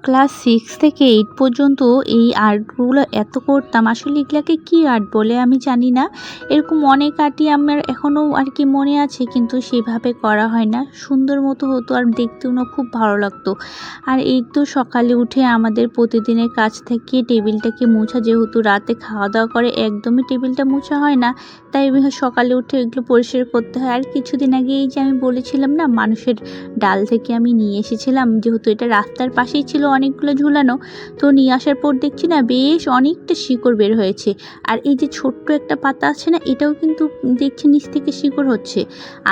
Class 6 থেকে 8 পর্যন্ত এই আর্টগুলো এত করতাম। আসলে এগুলাকে কি আর্ট বলে আমি জানি না। এরকম অনেক আর্টই আমার এখনও আর কি মনে আছে, কিন্তু সেভাবে করা হয় না। সুন্দর মতো হতো আর দেখতেও না খুব ভালো লাগতো। আর এই তো সকালে উঠে আমাদের প্রতিদিনের কাজ থেকে টেবিলটাকে মোছা, যেহেতু রাতে খাওয়া দাওয়া করে একদমই টেবিলটা মোছা হয় না, তাই সকালে উঠে এগুলো পরিষ্কার করতে হয়। আর কিছুদিন আগে এই যে আমি বলেছিলাম না, মানুষের ডাল থেকে আমি নিয়ে এসেছিলাম, যেহেতু এটা রাস্তার পাশেই ছিল অনেকগুলো ঝুলানো, তো নিয়ে আসার পর দেখছি না বেশ অনেকটা শিকড় বের হয়েছে। আর এই যে ছোট্ট একটা পাতা আছে না, এটাও কিন্তু দেখছি নিচ থেকে শিকড় হচ্ছে।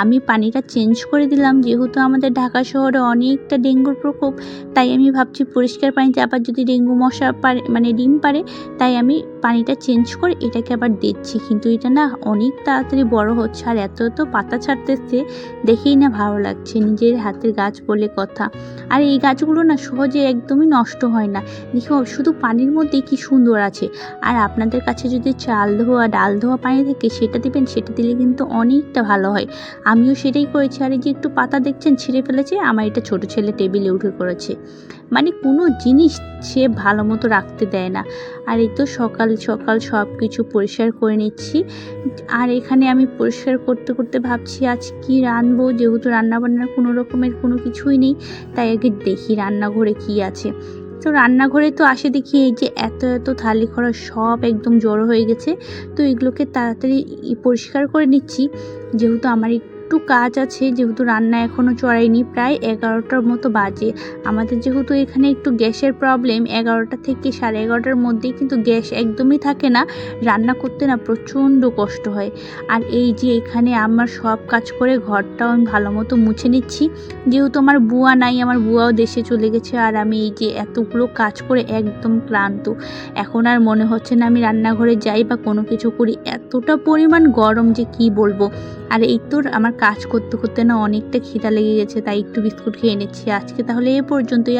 আমি পানিটা চেঞ্জ করে দিলাম, যেহেতু আমাদের ঢাকা শহরে অনেকটা ডেঙ্গুর প্রকোপ, তাই আমি ভাবছি পরিষ্কার পানিতে আবার যদি ডেঙ্গু মশা পারে মানে ডিম পারে, তাই আমি পানিটা চেঞ্জ করে এটাকে আবার দিচ্ছি। কিন্তু এটা না অনেক তাড়াতাড়ি বড় হচ্ছে আর এত এত পাতা ছাড়তেছে, দেখেই না ভালো লাগছে। নিজের হাতের গাছ বলে কথা। আর এই গাছগুলো না সহজে একদমই নষ্ট হয় না। দেখো শুধু পানির মধ্যে কি সুন্দর আছে। আর আপনাদের কাছে যদি চাল ধোয়া ডাল ধোয়া পানি থাকে সেটা দিবেন, সেটা দিলে কিন্তু অনেকটা ভালো হয়। আমিও সেটাই করেছি। আর এই যে একটু পাতা দেখছেন ছিঁড়ে ফেলেছে, আমার এটা ছোট ছেলে টেবিলে উঠে করেছে। মানে কোনো জিনিস সে ভালো মতো রাখতে দেয় না। আর এই তো সকাল সকাল সব কিছু পরিষ্কার করে নিচ্ছি। আর এখানে আমি পরিষ্কার করতে করতে ভাবছি আজ কি রাঁধবো, যেহেতু রান্নাবান্নার কোনো রকমের কোনো কিছুই নেই, তাই আগে দেখি রান্নাঘরে কি আছে। তো রান্নাঘরে তো আসে দেখি এই যে এত এত থালি খড়া সব একদম জড়ো হয়ে গেছে। তো এগুলোকে তাড়াতাড়ি পরিষ্কার করে নিচ্ছি, যেহেতু আমার একটু কাজ আছে, যেহেতু রান্না এখনও চড়াইনি, প্রায় 11টার মতো বাজে। আমাদের যেহেতু এখানে একটু গ্যাসের প্রবলেম, 11টা থেকে 11:30টার মধ্যেই কিন্তু গ্যাস একদমই থাকে না। রান্না করতে না প্রচণ্ড কষ্ট হয়। আর এই যে এখানে আমার সব কাজ করে ঘরটাও আমি ভালো মতো মুছে নিচ্ছি, যেহেতু আমার বুয়া নাই, আমার বুয়াও দেশে চলে গেছে। আর আমি এই যে এতগুলো কাজ করে একদম ক্লান্ত, এখন আর মনে হচ্ছে না আমি রান্নাঘরে যাই বা কোনো কিছু করি। এতটা পরিমাণ গরম যে কি বলবো। আর এই তো আমার কাজ করতে করতে না অনেকটা খিদা লেগে গেছে, তাই একটু বিস্কুট খেয়ে নিচ্ছি। আজকে তাহলে এ পর্যন্তই।